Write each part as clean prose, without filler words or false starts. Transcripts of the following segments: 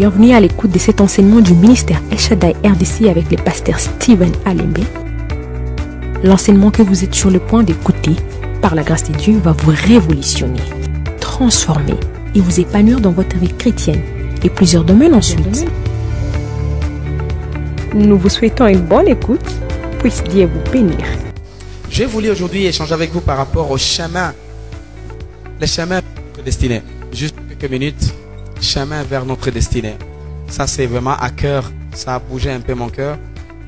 Bienvenue à l'écoute de cet enseignement du ministère El Shaddai RDC avec le pasteur Steven Alembe. L'enseignement que vous êtes sur le point d'écouter, par la grâce de Dieu, va vous révolutionner, transformer et vous épanouir dans votre vie chrétienne et plusieurs domaines ensuite. Nous vous souhaitons une bonne écoute. Puisse Dieu vous bénir. Je voulais aujourd'hui échanger avec vous par rapport au chemin, le chemin vers notre destinée. Juste quelques minutes, chemin vers notre destinée. Ça, c'est vraiment à cœur. Ça a bougé un peu mon cœur.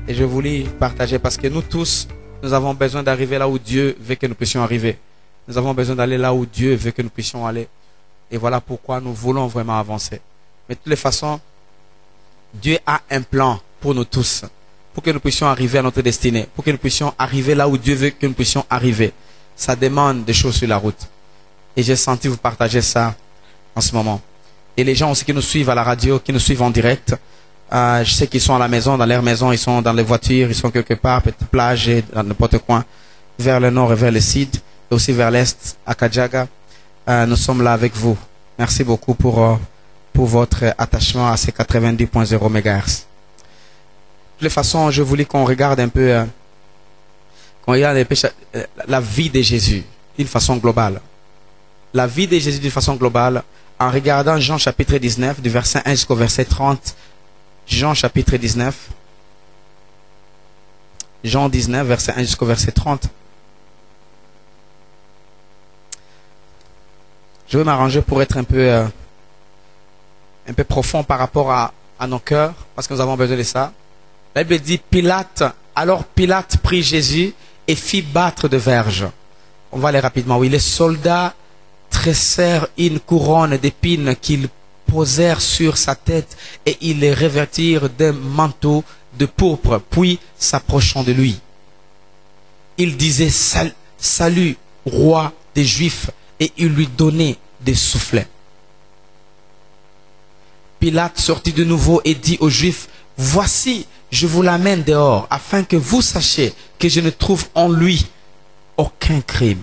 Et je voulais partager parce que nous tous, nous avons besoin d'arriver là où Dieu veut que nous puissions arriver. Nous avons besoin d'aller là où Dieu veut que nous puissions aller. Et voilà pourquoi nous voulons vraiment avancer. Mais de toutes les façons, Dieu a un plan pour nous tous. Pour que nous puissions arriver à notre destinée. Pour que nous puissions arriver là où Dieu veut que nous puissions arriver. Ça demande des choses sur la route. Et j'ai senti vous partager ça en ce moment. Et les gens aussi qui nous suivent à la radio, qui nous suivent en direct, je sais qu'ils sont à la maison, dans leur maison, ils sont dans les voitures, ils sont quelque part, peut-être plage et dans n'importe quoi, vers le nord et vers le sud, et aussi vers l'est, à Kajaga. Nous sommes là avec vous. Merci beaucoup pour votre attachement à ces 90.0 MHz. De toute façon, je voulais qu'on regarde un peu, la vie de Jésus d'une façon globale. La vie de Jésus d'une façon globale, en regardant Jean chapitre 19, du verset 1 jusqu'au verset 30. Jean chapitre 19. Jean 19, verset 1 jusqu'au verset 30. Je vais m'arranger pour être un peu profond par rapport à nos cœurs, parce que nous avons besoin de ça. La Bible dit alors Pilate prit Jésus et fit battre de verges. On va aller rapidement. Oui, les soldats tressèrent une couronne d'épines qu'ils posèrent sur sa tête et ils les revêtirent d'un manteau de pourpre, puis s'approchant de lui, il disait salut, roi des Juifs, et il lui donnait des soufflets. Pilate sortit de nouveau et dit aux Juifs, voici, je vous l'amène dehors, afin que vous sachiez que je ne trouve en lui aucun crime.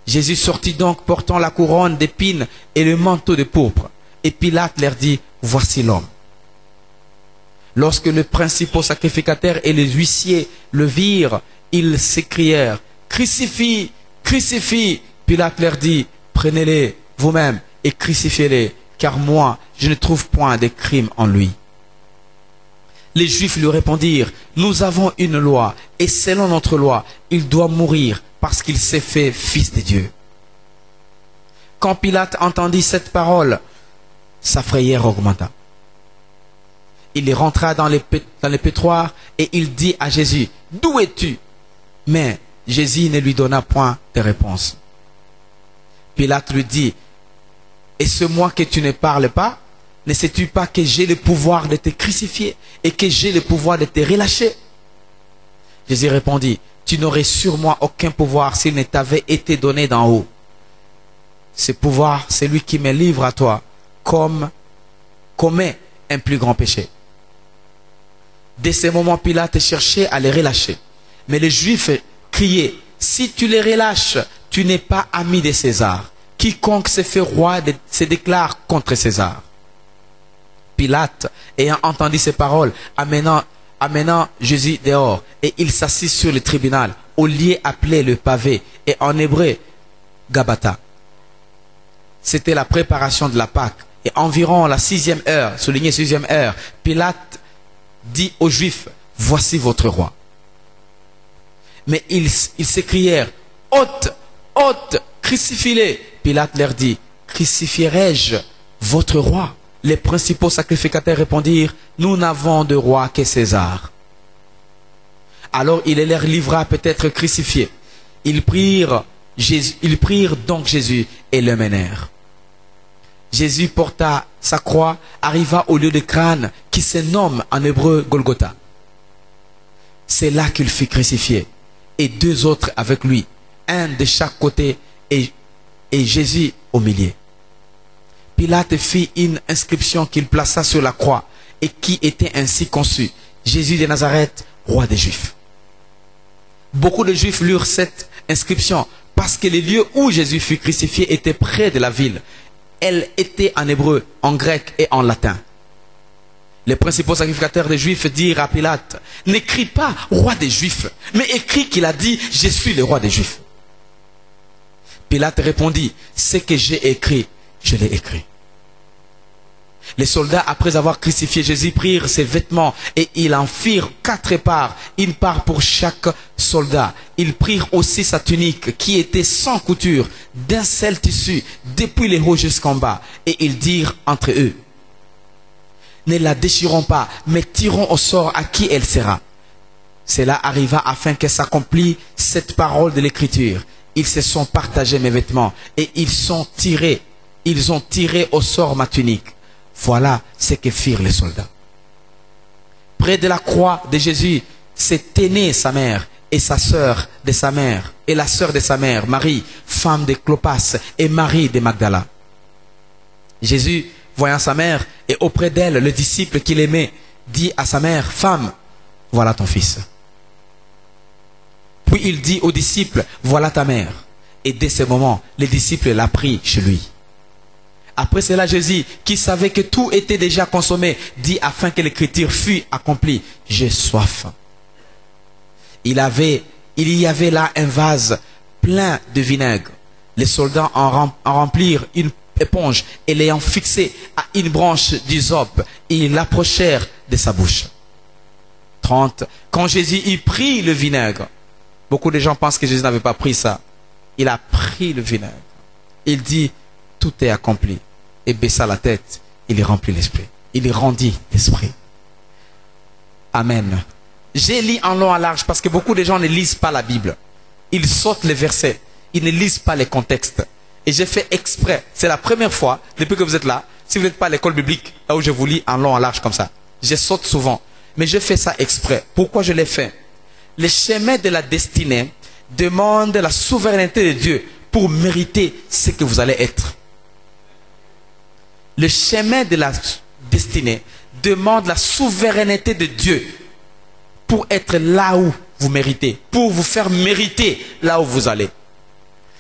Jésus sortit donc portant la couronne d'épines et le manteau de pourpre. Et Pilate leur dit, voici l'homme. Lorsque les principaux sacrificateurs et les huissiers le virent, ils s'écrièrent, crucifie, crucifie. Pilate leur dit, prenez-les vous-même et crucifiez-les, car moi, je ne trouve point de crime en lui. Les Juifs lui répondirent, nous avons une loi, et selon notre loi, il doit mourir parce qu'il s'est fait fils de Dieu. Quand Pilate entendit cette parole, sa frayeur augmenta. Il rentra dans les pétroirs et il dit à Jésus, d'où es-tu? Mais Jésus ne lui donna point de réponse. Pilate lui dit, est-ce moi que tu ne parles pas? Ne sais-tu pas que j'ai le pouvoir de te crucifier et que j'ai le pouvoir de te relâcher? Jésus répondit, tu n'aurais sur moi aucun pouvoir s'il ne t'avait été donné d'en haut. Ce pouvoir, c'est lui qui me livre à toi, comme commet un plus grand péché. Dès ce moment, Pilate cherchait à les relâcher. Mais les Juifs criaient, si tu les relâches, tu n'es pas ami de César. Quiconque se fait roi se déclare contre César. Pilate, ayant entendu ces paroles, amenant Jésus dehors, et il s'assit sur le tribunal, au lieu appelé le pavé, et en hébreu, Gabata. C'était la préparation de la Pâque, et environ la 6e heure, souligné 6e heure, Pilate dit aux Juifs, voici votre roi. Mais ils s'écrièrent, ôte, ôte, crucifie-le. Pilate leur dit, crucifierai-je votre roi? Les principaux sacrificateurs répondirent, nous n'avons de roi que César. Alors il les leur livra peut-être crucifiés. Ils prirent donc Jésus et le menèrent. Jésus porta sa croix, arriva au lieu de crâne qui se nomme en hébreu Golgotha. C'est là qu'il fut crucifié, et 2 autres avec lui, un de chaque côté et Jésus au milieu. Pilate fit une inscription qu'il plaça sur la croix et qui était ainsi conçue, Jésus de Nazareth, roi des Juifs. Beaucoup de Juifs lurent cette inscription parce que les lieux où Jésus fut crucifié étaient près de la ville elle était en hébreu, en grec et en latin. Les principaux sacrificateurs des Juifs dirent à Pilate, n'écris pas roi des Juifs, mais écris qu'il a dit, je suis le roi des Juifs. Pilate répondit, ce que j'ai écrit, je l'ai écrit. Les soldats, après avoir crucifié Jésus, prirent ses vêtements et ils en firent 4 parts, une part pour chaque soldat. Ils prirent aussi sa tunique qui était sans couture, d'un seul tissu, depuis les hauts jusqu'en bas. Et ils dirent entre eux, ne la déchirons pas, mais tirons au sort à qui elle sera. Cela arriva afin que s'accomplisse cette parole de l'Écriture. Ils se sont partagés mes vêtements et ils ont tiré au sort ma tunique. Voilà ce que firent les soldats. Près de la croix de Jésus se tenaient sa mère et sa sœur de sa mère et la sœur de sa mère, Marie, femme de Clopas, et Marie de Magdala. Jésus, voyant sa mère et auprès d'elle le disciple qu'il aimait, dit à sa mère, femme, voilà ton fils. Puis il dit au disciple, voilà ta mère. Et dès ce moment, le disciple l'a pris chez lui. Après cela, Jésus, qui savait que tout était déjà consommé, dit afin que l'écriture fût accomplie, j'ai soif. Il y avait là un vase plein de vinaigre. Les soldats en remplirent une éponge et l'ayant fixé à une branche d'hysope, ils l'approchèrent de sa bouche. 30. Quand Jésus y prit le vinaigre, beaucoup de gens pensent que Jésus n'avait pas pris ça. Il a pris le vinaigre. Il dit, tout est accompli. Et baissa la tête, il y remplit l'esprit. Il y rendit l'esprit. Amen. J'ai lu en long en large parce que beaucoup de gens ne lisent pas la Bible. Ils sautent les versets. Ils ne lisent pas les contextes. Et j'ai fait exprès. C'est la première fois, depuis que vous êtes là, si vous n'êtes pas à l'école biblique, là où je vous lis en long en large comme ça. Je saute souvent. Mais je fais ça exprès. Pourquoi je l'ai fait? Les chemins de la destinée demandent la souveraineté de Dieu pour mériter ce que vous allez être. Le chemin de la destinée demande la souveraineté de Dieu pour être là où vous méritez, pour vous faire mériter là où vous allez.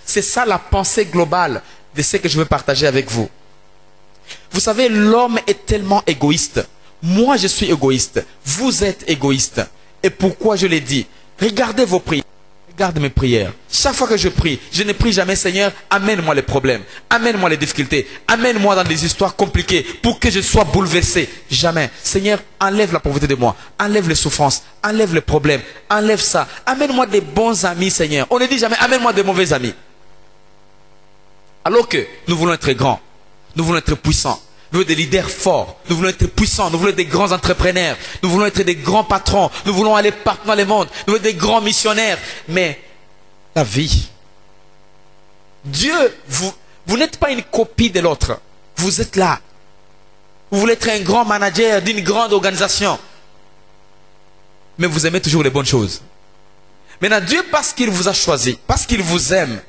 C'est ça la pensée globale de ce que je veux partager avec vous. Vous savez, l'homme est tellement égoïste. Moi, je suis égoïste. Vous êtes égoïste. Et pourquoi je l'ai dit? Regardez vos prières. Regarde mes prières. Chaque fois que je prie, je ne prie jamais, Seigneur, amène-moi les problèmes, amène-moi les difficultés, amène-moi dans des histoires compliquées pour que je sois bouleversé. Jamais. Seigneur, enlève la pauvreté de moi, enlève les souffrances, enlève les problèmes, enlève ça. Amène-moi des bons amis, Seigneur. On ne dit jamais, amène-moi des mauvais amis. Alors que nous voulons être grands, nous voulons être puissants. Nous voulons des leaders forts, nous voulons être puissants, nous voulons être des grands entrepreneurs, nous voulons être des grands patrons, nous voulons aller partout dans le monde, nous voulons être des grands missionnaires. Mais la vie, Dieu, vous n'êtes pas une copie de l'autre. Vous êtes là. Vous voulez être un grand manager d'une grande organisation. Mais vous aimez toujours les bonnes choses. Maintenant, Dieu, parce qu'il vous a choisi, parce qu'il vous aime,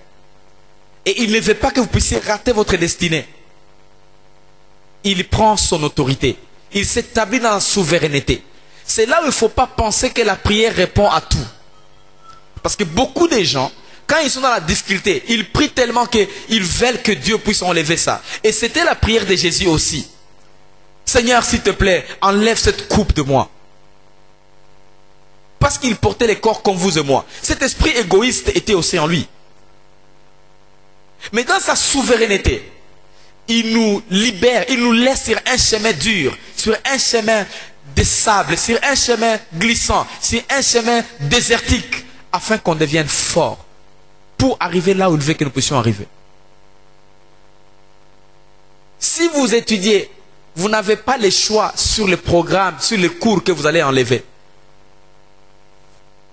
et il ne veut pas que vous puissiez rater votre destinée, il prend son autorité. Il s'établit dans la souveraineté. C'est là où il ne faut pas penser que la prière répond à tout. Parce que beaucoup de gens, quand ils sont dans la difficulté, ils prient tellement qu'ils veulent que Dieu puisse enlever ça. Et c'était la prière de Jésus aussi. Seigneur, s'il te plaît, enlève cette coupe de moi. Parce qu'il portait les corps comme vous et moi. Cet esprit égoïste était aussi en lui. Mais dans sa souveraineté, il nous libère, il nous laisse sur un chemin dur, sur un chemin de sable, sur un chemin glissant, sur un chemin désertique, afin qu'on devienne fort, pour arriver là où il veut que nous puissions arriver. Si vous étudiez, vous n'avez pas le choix sur le programme, sur les cours que vous allez enlever.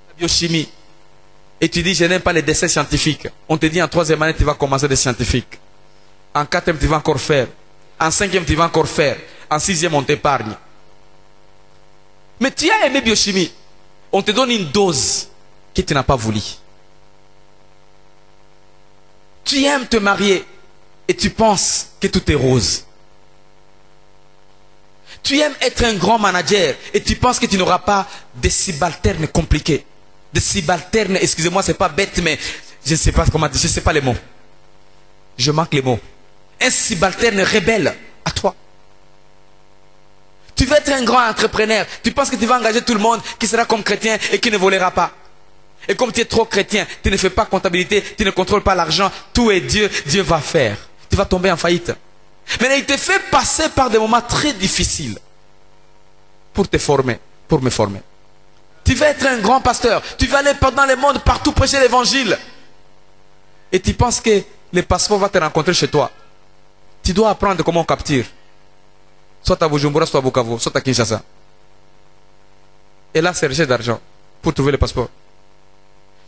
La biochimie, et tu dis je n'aime pas les dessins scientifiques. On te dit en 3e année tu vas commencer des scientifiques. En 4e, tu vas encore faire. En 5e, tu vas encore faire. En 6e, on t'épargne. Mais tu as aimé biochimie. On te donne une dose que tu n'as pas voulu. Tu aimes te marier et tu penses que tout est rose. Tu aimes être un grand manager et tu penses que tu n'auras pas des subalternes compliqués. Des subalternes, excusez-moi, c'est pas bête, mais je ne sais pas comment dire, je ne sais pas les mots. Je manque les mots. un subalterne rebelle à toi. Tu veux être un grand entrepreneur. Tu penses que tu vas engager tout le monde qui sera comme chrétien et qui ne volera pas. Et comme tu es trop chrétien, tu ne fais pas comptabilité, tu ne contrôles pas l'argent, tout est Dieu, Dieu va faire. Tu vas tomber en faillite. Mais il te fait passer par des moments très difficiles pour te former, pour me former. Tu veux être un grand pasteur, tu vas aller dans le monde partout prêcher l'évangile. Et tu penses que le passeport va te rencontrer chez toi. Tu dois apprendre comment on capture. Soit à Bujumbura, soit à Bukavu, soit à Kinshasa. Et là, c'est recherche d'argent pour trouver le passeport.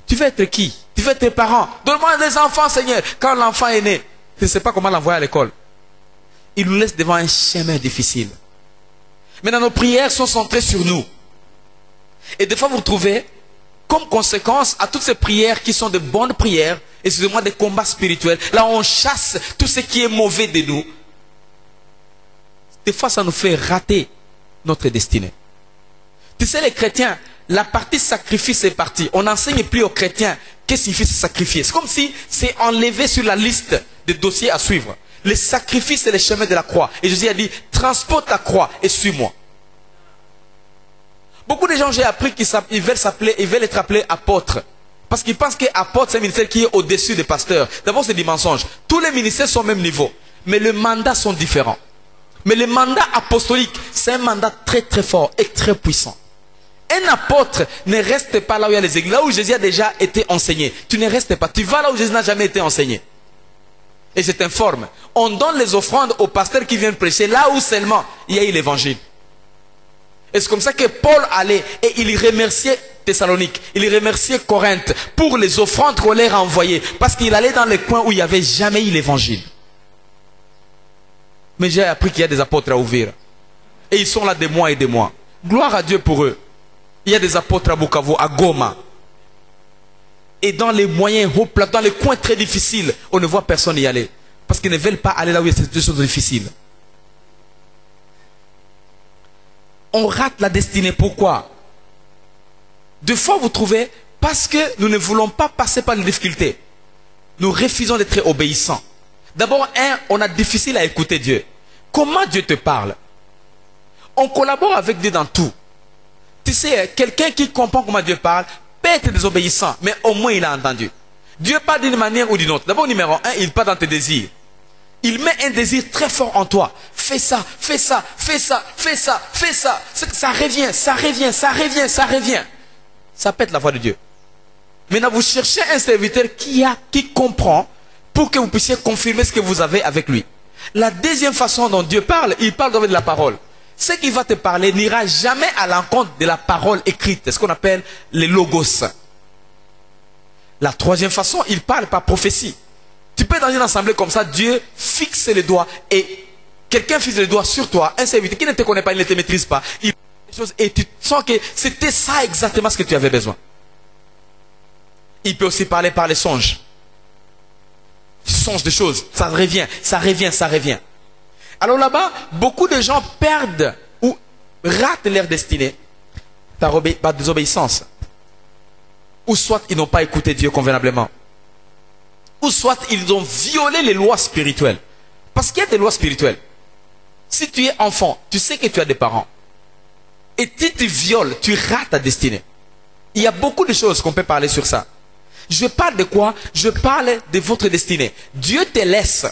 Tu veux être qui? Tu veux être parent. Donne-moi des enfants, Seigneur. Quand l'enfant est né, tu ne sais pas comment l'envoyer à l'école. Il nous laisse devant un chemin difficile. Maintenant, nos prières sont centrées sur nous. Et des fois, vous retrouvez, comme conséquence à toutes ces prières qui sont de bonnes prières, excusez-moi, des combats spirituels, là on chasse tout ce qui est mauvais de nous. Des fois, ça nous fait rater notre destinée. Tu sais, les chrétiens, la partie sacrifice est partie. On n'enseigne plus aux chrétiens qu'est-ce qu'il faut se sacrifier. C'est comme si c'est enlevé sur la liste des dossiers à suivre. Le sacrifice, c'est le chemin de la croix. Et Jésus a dit, transporte ta croix et suis-moi. Beaucoup de gens, j'ai appris qu'ils veulent être appelés apôtres. Parce qu'ils pensent qu'apôtre, c'est un ministère qui est au-dessus des pasteurs. D'abord, c'est des mensonges. Tous les ministères sont au même niveau. Mais les mandats sont différents. Mais le mandat apostolique, c'est un mandat très très fort et très puissant. Un apôtre ne reste pas là où il y a les églises, là où Jésus a déjà été enseigné. Tu ne restes pas, tu vas là où Jésus n'a jamais été enseigné. Et je t'informe, on donne les offrandes aux pasteurs qui viennent prêcher là où seulement il y a eu l'évangile. Et c'est comme ça que Paul allait et il remerciait Thessalonique, il remerciait Corinthe pour les offrandes qu'on leur a envoyées. Parce qu'il allait dans les coins où il n'y avait jamais eu l'évangile. Mais j'ai appris qu'il y a des apôtres à ouvrir. Et ils sont là des mois et des mois. Gloire à Dieu pour eux. Il y a des apôtres à Bukavu, à Goma. Et dans les moyens hauts plats, dans les coins très difficiles, on ne voit personne y aller. Parce qu'ils ne veulent pas aller là où il y a des choses difficiles. On rate la destinée. Pourquoi? Deux fois vous trouvez, parce que nous ne voulons pas passer par les difficultés. Nous refusons d'être obéissants. D'abord, on a difficile à écouter Dieu. Comment Dieu te parle? On collabore avec Dieu dans tout. Tu sais, quelqu'un qui comprend comment Dieu parle peut être désobéissant, mais au moins il a entendu. Dieu parle d'une manière ou d'une autre. D'abord, numéro un, il parle dans tes désirs. Il met un désir très fort en toi. Fais ça, fais ça, fais ça, fais ça, fais ça. Ça revient, ça revient, ça revient, ça revient. Ça peut être la voix de Dieu. Maintenant, vous cherchez un serviteur qui comprend pour que vous puissiez confirmer ce que vous avez avec lui. La deuxième façon dont Dieu parle, il parle de la parole. Ce qui va te parler n'ira jamais à l'encontre de la parole écrite, ce qu'on appelle les logos. La troisième façon, il parle par prophétie. Tu peux être dans une assemblée comme ça, Dieu fixe les doigts et quelqu'un fixe les doigts sur toi, un serviteur qui ne te connaît pas, il ne te maîtrise pas, il fait des choses et tu sens que c'était ça exactement ce que tu avais besoin. Il peut aussi parler par les songes. Tu songes des choses, ça revient, ça revient, ça revient. Alors là-bas, beaucoup de gens perdent ou ratent leur destinée par désobéissance. Ou soit ils n'ont pas écouté Dieu convenablement. Ou soit ils ont violé les lois spirituelles. Parce qu'il y a des lois spirituelles. Si tu es enfant, tu sais que tu as des parents. Et si tu violes, tu rates ta destinée. Il y a beaucoup de choses qu'on peut parler sur ça. Je parle de quoi? Je parle de votre destinée. Dieu te laisse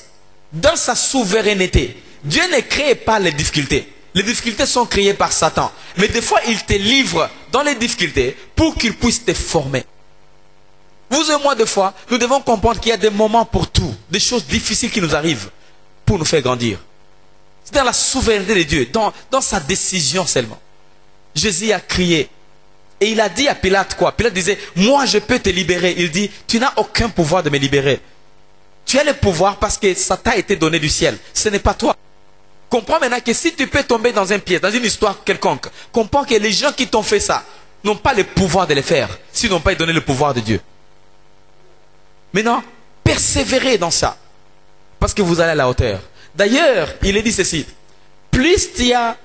dans sa souveraineté. Dieu ne crée pas les difficultés. Les difficultés sont créées par Satan. Mais des fois, il te livre dans les difficultés pour qu'il puisse te former. Vous et moi, des fois, nous devons comprendre qu'il y a des moments pour tout. Des choses difficiles qui nous arrivent pour nous faire grandir. C'est dans la souveraineté de Dieu, dans sa décision seulement. Jésus a crié. Et il a dit à Pilate quoi? Pilate disait, moi je peux te libérer. Il dit, tu n'as aucun pouvoir de me libérer. Tu as le pouvoir parce que ça t'a été donné du ciel. Ce n'est pas toi. Comprends maintenant que si tu peux tomber dans un piège, dans une histoire quelconque, comprends que les gens qui t'ont fait ça n'ont pas le pouvoir de le faire, s'ils n'ont pas donné le pouvoir de Dieu. Maintenant, persévérez dans ça, parce que vous allez à la hauteur. D'ailleurs, il est dit ceci, plus tu as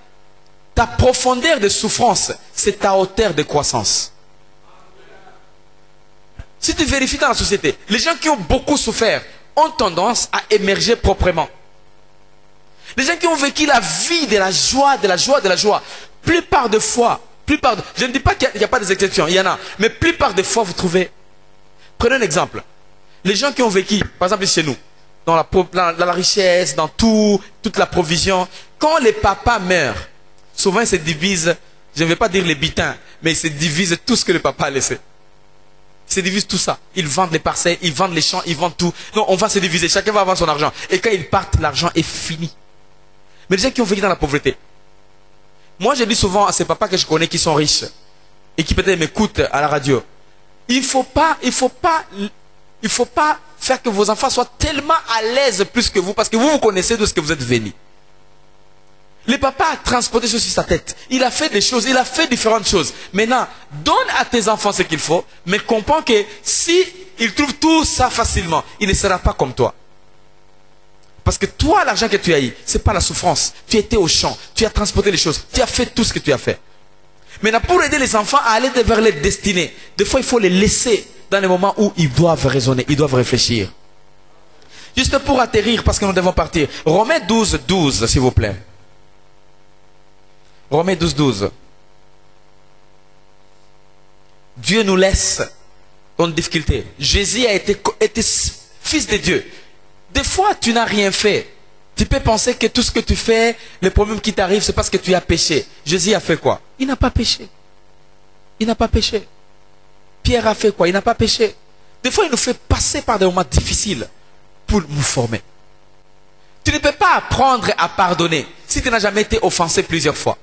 ta profondeur de souffrance, c'est ta hauteur de croissance. Si tu vérifies dans la société, les gens qui ont beaucoup souffert ont tendance à émerger proprement. Les gens qui ont vécu la vie de la joie, de la joie, de la joie. Plupart de fois, je ne dis pas qu'il n'y a pas des exceptions, il y en a. Mais plupart des fois, vous trouvez... Prenez un exemple. Les gens qui ont vécu, par exemple chez nous, dans la richesse, dans toute la provision. Quand les papas meurent, souvent ils se divisent, je ne vais pas dire les bitins, mais ils se divisent tout ce que le papa a laissé. Ils se divisent tout ça. Ils vendent les parcelles, ils vendent les champs, ils vendent tout. Non, on va se diviser, chacun va avoir son argent. Et quand ils partent, l'argent est fini. Mais les gens qui ont vécu dans la pauvreté. Moi, je dis souvent à ces papas que je connais qui sont riches et qui peut-être m'écoutent à la radio. Il faut pas faire que vos enfants soient tellement à l'aise plus que vous, parce que vous connaissez de ce que vous êtes venus. Le papa a transporté ça sur sa tête. Il a fait des choses, il a fait différentes choses. Maintenant, donne à tes enfants ce qu'il faut, mais comprends que si ils trouvent tout ça facilement, il ne sera pas comme toi. Parce que toi, l'argent que tu as eu, ce n'est pas la souffrance. Tu étais au champ, tu as transporté les choses, tu as fait tout ce que tu as fait. Maintenant, pour aider les enfants à aller vers leur destinée, des fois, il faut les laisser dans les moments où ils doivent raisonner, ils doivent réfléchir. Juste pour atterrir, parce que nous devons partir. Romains 12, 12, s'il vous plaît. Romains 12, 12. Dieu nous laisse en difficulté. Jésus a été fils de Dieu. Des fois, tu n'as rien fait. Tu peux penser que tout ce que tu fais, les problèmes qui t'arrivent, c'est parce que tu as péché. Jésus a fait quoi? Il n'a pas péché. Il n'a pas péché. Pierre a fait quoi? Il n'a pas péché. Des fois, il nous fait passer par des moments difficiles pour nous former. Tu ne peux pas apprendre à pardonner si tu n'as jamais été offensé plusieurs fois.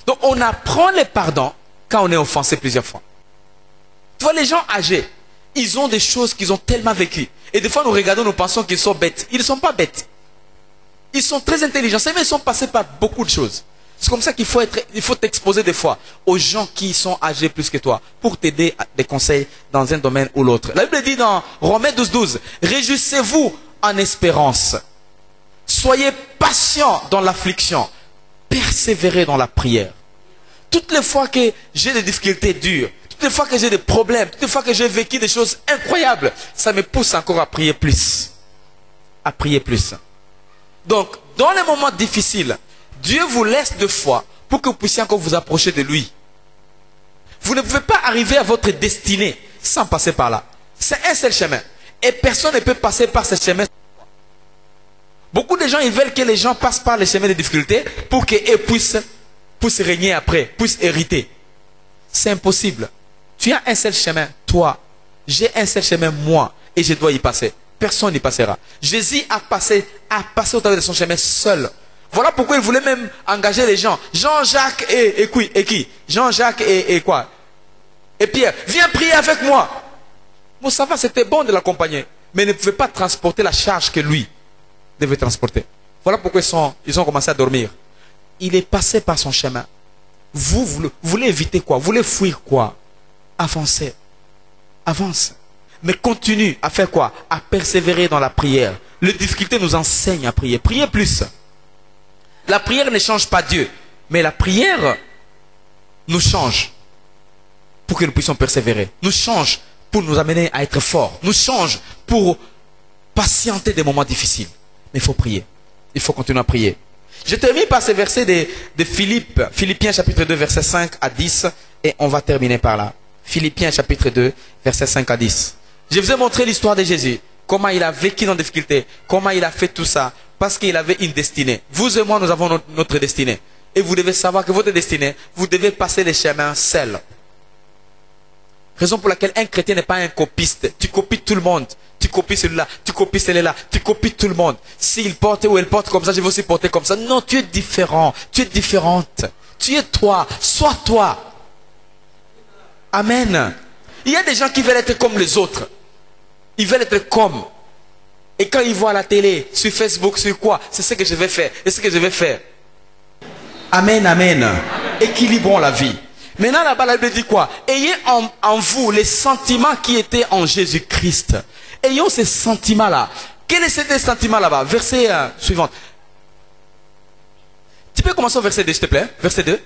Donc, on apprend le pardon quand on est offensé plusieurs fois. Tu vois, les gens âgés, ils ont des choses qu'ils ont tellement vécues. Et des fois, nous regardons, nous pensons qu'ils sont bêtes. Ils ne sont pas bêtes. Ils sont très intelligents. C'est vrai, ils sont passés par beaucoup de choses. C'est comme ça qu'il faut t'exposer des fois aux gens qui sont âgés plus que toi pour t'aider à des conseils dans un domaine ou l'autre. La Bible dit dans Romains 12, 12, réjouissez-vous en espérance. Soyez patients dans l'affliction. Persévérez dans la prière. Toutes les fois que j'ai des difficultés dures, toutes les fois que j'ai des problèmes, toutes les fois que j'ai vécu des choses incroyables, ça me pousse encore à prier plus. À prier plus. Donc, dans les moments difficiles, Dieu vous laisse de foi pour que vous puissiez encore vous approcher de lui. Vous ne pouvez pas arriver à votre destinée sans passer par là. C'est un seul chemin. Et personne ne peut passer par ce chemin. Beaucoup de gens, ils veulent que les gens passent par les chemins de difficulté pour qu'eux puissent régner après, puissent hériter. C'est impossible. Tu as un seul chemin, toi. J'ai un seul chemin, moi. Et je dois y passer. Personne n'y passera. Jésus a passé au travers de son chemin seul. Voilà pourquoi il voulait même engager les gens. Jean-Jacques et qui? Jean-Jacques et quoi? Et Pierre, viens prier avec moi. Bon, ça va, c'était bon de l'accompagner. Mais il ne pouvait pas transporter la charge que lui devait transporter. Voilà pourquoi ils ont commencé à dormir. Il est passé par son chemin. Vous voulez éviter quoi? Vous voulez fuir quoi? Avancez. Avance. Mais continue à faire quoi? À persévérer dans la prière. Les difficultés nous enseignent à prier. Priez plus. La prière ne change pas Dieu. Mais la prière nous change pour que nous puissions persévérer. Nous change pour nous amener à être forts. Nous change pour patienter des moments difficiles. Mais il faut prier. Il faut continuer à prier. Je termine par ces versets de Philippiens chapitre 2, versets 5 à 10. Et on va terminer par là. Philippiens chapitre 2, versets 5 à 10. Je vous ai montré l'histoire de Jésus. Comment il a vécu dans la difficulté. Comment il a fait tout ça. Parce qu'il avait une destinée. Vous et moi, nous avons notre destinée. Et vous devez savoir que votre destinée, vous devez passer les chemins seuls. Raison pour laquelle un chrétien n'est pas un copiste. Tu copies tout le monde. Tu copies celui-là, tu copies celui-là, tu copies tout le monde. S'il porte ou elle porte comme ça, je vais aussi porter comme ça. Non, tu es différent. Tu es différente. Tu es toi. Sois toi. Amen. Il y a des gens qui veulent être comme les autres. Ils veulent être comme. Et quand ils voient la télé, sur Facebook, sur quoi, c'est ce que je vais faire. C'est ce que je vais faire. Amen, amen. Équilibrons la vie. Maintenant, là-bas, la Bible dit quoi? Ayez en vous les sentiments qui étaient en Jésus-Christ. Ayons ces sentiments-là. Quels étaient ces sentiments là-bas? Verset suivant. Tu peux commencer au verset 2, s'il te plaît? Verset 2.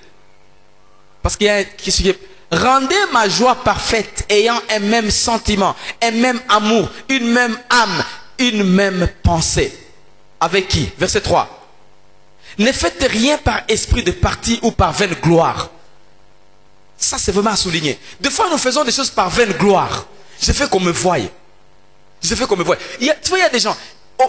Parce qu'il y a rendez ma joie parfaite, ayant un même sentiment, un même amour, une même âme, une même pensée. Avec qui? Verset 3. Ne faites rien par esprit de parti ou par vaine gloire. Ça, c'est vraiment à souligner. Des fois, nous faisons des choses par vaine gloire. Je fais qu'on me voie. Je fais qu'on me voie. Tu vois, il y a des gens,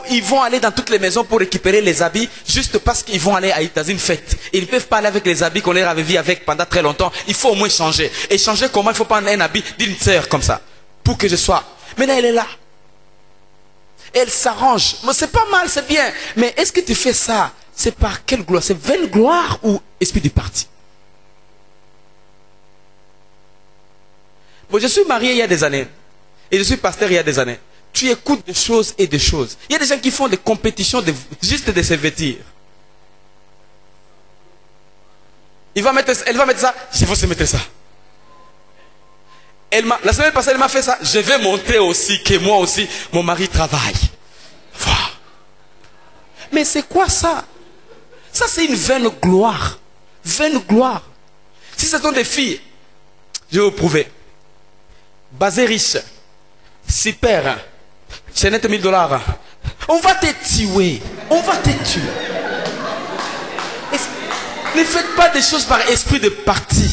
ils vont aller dans toutes les maisons pour récupérer les habits juste parce qu'ils vont aller dans une fête. Ils ne peuvent pas aller avec les habits qu'on leur avait vus avec pendant très longtemps. Il faut au moins changer. Et changer comment? Il faut prendre un habit d'une sœur comme ça. Pour que je sois. Maintenant, elle est là. Elle s'arrange. Mais c'est pas mal, c'est bien. Mais est-ce que tu fais ça? C'est par quelle gloire? C'est vaine gloire ou esprit du parti? Bon, je suis marié il y a des années. Et je suis pasteur il y a des années. Tu écoutes des choses et des choses. Il y a des gens qui font des compétitions juste de se vêtir. Elle va mettre ça. Il faut se mettre ça. La semaine passée, elle m'a fait ça. Je vais montrer aussi que moi aussi, mon mari travaille. Voilà. Mais c'est quoi ça? Ça, c'est une vaine gloire. Vaine gloire. Si ce sont des filles, je vais vous prouver. Basé riche, super, chaînette $1000. On va te tuer. On va te tuer. Ne faites pas des choses par esprit de parti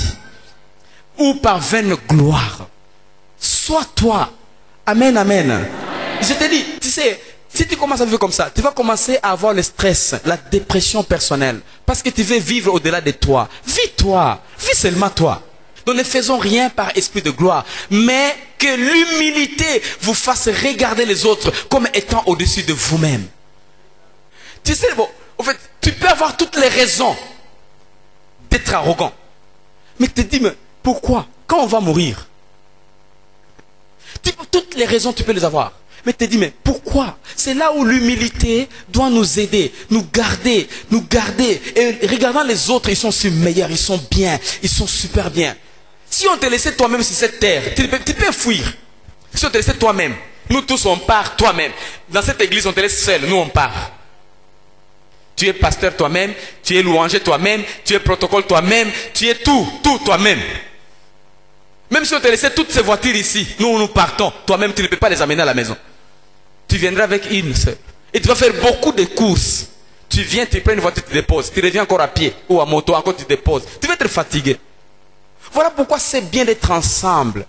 ou par vaine gloire. Sois toi. Amen, amen. Je te dis, tu sais, si tu commences à vivre comme ça, tu vas commencer à avoir le stress, la dépression personnelle. Parce que tu veux vivre au-delà de toi. Vis toi. Vis seulement toi. Donc ne faisons rien par esprit de gloire. Mais que l'humilité vous fasse regarder les autres comme étant au-dessus de vous-même. Tu sais, bon, en fait, tu peux avoir toutes les raisons d'être arrogant. Mais tu te dis, mais pourquoi? Quand on va mourir, toutes les raisons tu peux les avoir. Mais tu te dis, mais pourquoi? C'est là où l'humilité doit nous aider, nous garder. Et regardant les autres, ils sont meilleurs, ils sont bien, ils sont super bien. Si on te laissait toi-même sur cette terre, tu peux fuir. Si on te laissait toi-même, nous tous on part toi-même. Dans cette église, on te laisse seul, nous on part. Tu es pasteur toi-même, tu es louanger toi-même, tu es protocole toi-même, tu es tout toi-même. Même si on te laissait toutes ces voitures ici, nous partons. Toi-même, tu ne peux pas les amener à la maison. Tu viendras avec une seule. Et tu vas faire beaucoup de courses. Tu viens, tu prends une voiture, tu déposes. Tu reviens encore à pied ou à moto, encore tu déposes. Tu vas être fatigué. Voilà pourquoi c'est bien d'être ensemble.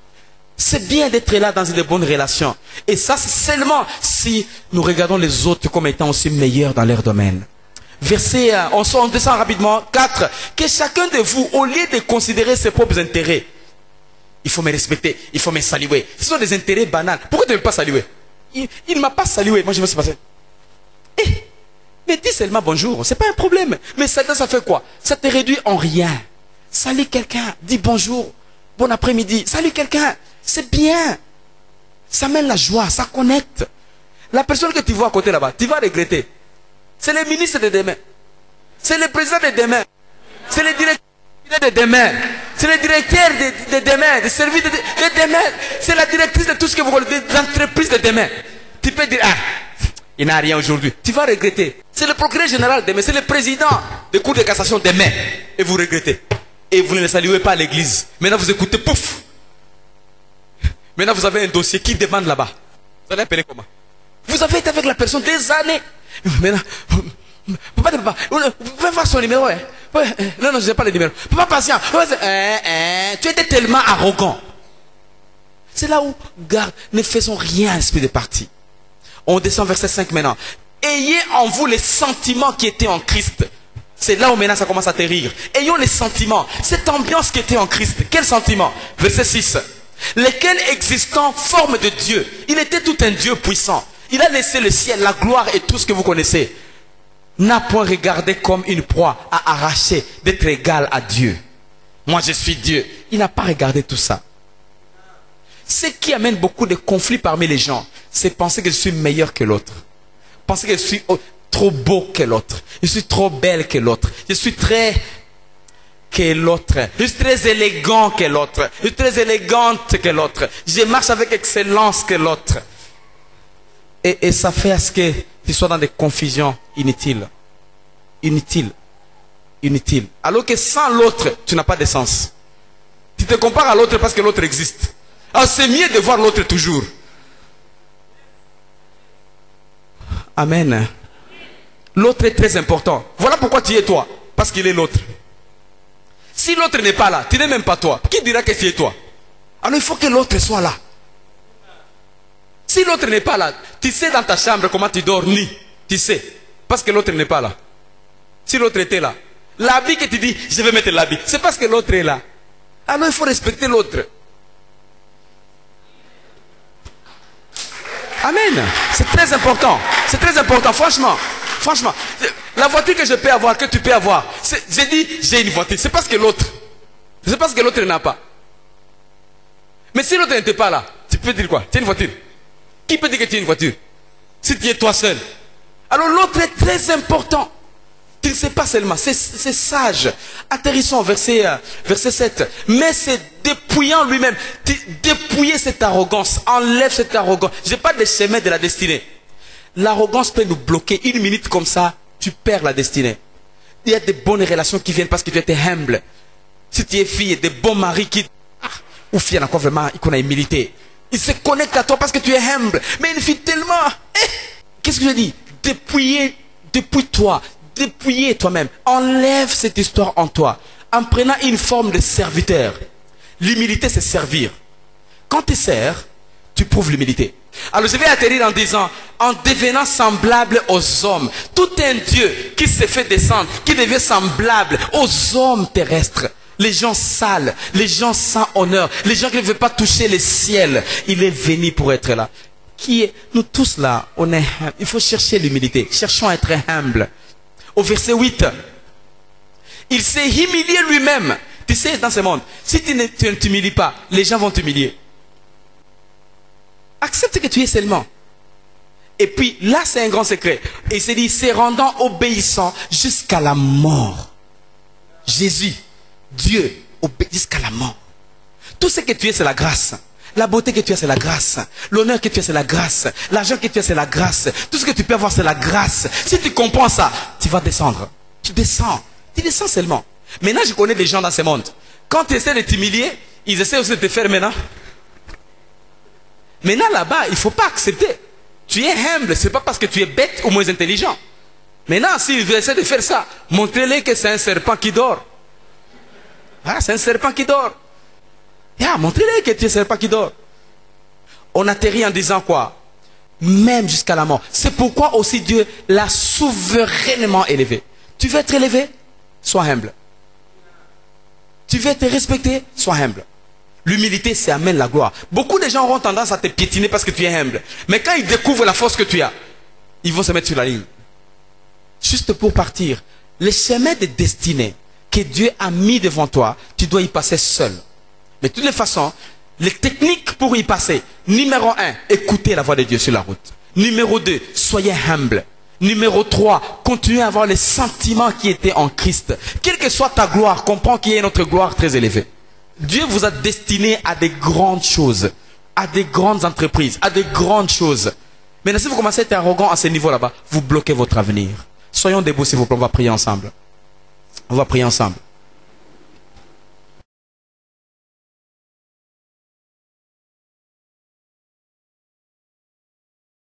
C'est bien d'être là dans une bonne relation. Et ça, c'est seulement si nous regardons les autres comme étant aussi meilleurs dans leur domaine. Verset, on descend rapidement. 4. Que chacun de vous, au lieu de considérer ses propres intérêts, il faut me respecter, il faut me saluer. Ce sont des intérêts banals. Pourquoi tu ne veux pas saluer? Il ne m'a pas salué. Moi, je vais se passer. Mais dis seulement bonjour. Ce n'est pas un problème. Mais ça fait quoi? Ça te réduit en rien. Salue quelqu'un. Dis bonjour. Bon après-midi. Salue quelqu'un. C'est bien. Ça mène la joie. Ça connecte. La personne que tu vois à côté là-bas, tu vas regretter. C'est le ministre de demain. C'est le président de demain. C'est le directeur de demain. C'est le directeur de demain. Le service de demain. C'est la directrice de tout ce que vous voulez. Des entreprises de demain. Tu peux dire, il n'a rien aujourd'hui. Tu vas regretter. C'est le procureur général demain. C'est le président de cour de cassation demain. Et vous regrettez. Et vous ne le saluez pas à l'église. Maintenant vous écoutez, pouf. Maintenant vous avez un dossier qui demande là-bas. Vous allez appeler comment? Vous avez été avec la personne des années. Maintenant, papa, vous pouvez voir son numéro. Hein? Non, je n'ai pas le numéro. Papa, patient. Tu étais tellement arrogant. C'est là où, garde, ne faisons rien, esprit de parti. On descend verset 5 maintenant. Ayez en vous les sentiments qui étaient en Christ. C'est là où maintenant ça commence à te rire. Ayons les sentiments. Cette ambiance qui était en Christ. Quel sentiment? Verset 6. Lesquels existant forme de Dieu. Il était tout un Dieu puissant. Il a laissé le ciel, la gloire et tout ce que vous connaissez. N'a point regardé comme une proie à arracher d'être égal à Dieu. Moi je suis Dieu. Il n'a pas regardé tout ça. Ce qui amène beaucoup de conflits parmi les gens, c'est penser que je suis meilleur que l'autre. Penser que je suis trop beau que l'autre. Je suis trop belle que l'autre. Je suis très que l'autre. Je suis très élégant que l'autre. Je suis très élégante que l'autre. Je marche avec excellence que l'autre. Et ça fait à ce que tu sois dans des confusions inutiles. Inutiles. Inutiles. Alors que sans l'autre, tu n'as pas de sens. Tu te compares à l'autre parce que l'autre existe. Alors c'est mieux de voir l'autre toujours. Amen. L'autre est très important. Voilà pourquoi tu es toi. Parce qu'il est l'autre. Si l'autre n'est pas là, tu n'es même pas toi. Qui dira que tu es toi? Alors il faut que l'autre soit là. Si l'autre n'est pas là, tu sais dans ta chambre comment tu dors nu. Tu sais. Parce que l'autre n'est pas là. Si l'autre était là, l'habit que tu dis, je vais mettre l'habit, c'est parce que l'autre est là. Alors il faut respecter l'autre. Amen. C'est très important. C'est très important. Franchement. Franchement. La voiture que je peux avoir, que tu peux avoir. J'ai dit, j'ai une voiture. C'est parce que l'autre. C'est parce que l'autre n'a pas. Mais si l'autre n'était pas là, tu peux dire quoi? Tu as une voiture. Qui peut dire que tu as une voiture? Si tu es toi seul. Alors l'autre est très important. Tu ne sais pas seulement. C'est sage. Atterrissons verset 7. Mais c'est dépouillant lui-même. Dépouiller cette arrogance. Enlève cette arrogance. Je n'ai pas de chemin de la destinée. L'arrogance peut nous bloquer. Une minute comme ça, tu perds la destinée. Il y a des bonnes relations qui viennent parce que tu étais humble. Si tu es fille, des bons maris qui... ou fille, encore vraiment, il connaît humilité. Il se connecte à toi parce que tu es humble. Mais une fille tellement... Qu'est-ce que je dis? Dépouille-toi. Dépouiller toi-même. Enlève cette histoire en toi. En prenant une forme de serviteur. L'humilité, c'est servir. Quand tu sers, tu prouves l'humilité. Alors je vais atterrir en disant, en devenant semblable aux hommes. Tout un Dieu qui s'est fait descendre, qui devient semblable aux hommes terrestres. Les gens sales, les gens sans honneur, les gens qui ne veulent pas toucher le ciel. Il est venu pour être là. Nous tous là, il faut chercher l'humilité. Cherchons à être humbles. Au verset 8, il s'est humilié lui-même. Tu sais, dans ce monde, si tu ne t'humilies pas, les gens vont t'humilier. Accepte que tu es seulement. Et puis là, c'est un grand secret. Et il s'est dit, c'est rendant obéissant jusqu'à la mort. Jésus, Dieu, jusqu'à la mort. Tout ce que tu es, c'est la grâce. La beauté que tu as, c'est la grâce. L'honneur que tu as, c'est la grâce. L'argent que tu as, c'est la grâce. Tout ce que tu peux avoir, c'est la grâce. Si tu comprends ça, tu vas descendre. Tu descends. Tu descends seulement. Maintenant, je connais des gens dans ce monde. Quand tu essaies de t'humilier, ils essaient aussi de te faire maintenant. Maintenant, là-bas, il ne faut pas accepter. Tu es humble, ce n'est pas parce que tu es bête ou moins intelligent. Maintenant, s'ils essaient de faire ça, montrez-les que c'est un serpent qui dort. Ah, c'est un serpent qui dort. Montrez-les que tu es un serpent qui dort. On atterrit en disant quoi? Même jusqu'à la mort. C'est pourquoi aussi Dieu l'a souverainement élevé. Tu veux être élevé? Sois humble. Tu veux être respecté? Sois humble. L'humilité, ça amène la gloire. Beaucoup de gens auront tendance à te piétiner parce que tu es humble. Mais quand ils découvrent la force que tu as, ils vont se mettre sur la ligne. Juste pour partir. Le chemin de destinée que Dieu a mis devant toi, tu dois y passer seul. Mais de toutes les façons, les techniques pour y passer. Numéro 1, écoutez la voix de Dieu sur la route. Numéro 2, soyez humble. Numéro 3, continuez à avoir les sentiments qui étaient en Christ. Quelle que soit ta gloire, comprends qu'il y a notre gloire très élevée. Dieu vous a destiné à des grandes choses, à des grandes entreprises, à des grandes choses. Maintenant, si vous commencez à être arrogant à ce niveau là-bas, vous bloquez votre avenir. Soyons debout s'il vous plaît, on va prier ensemble. On va prier ensemble.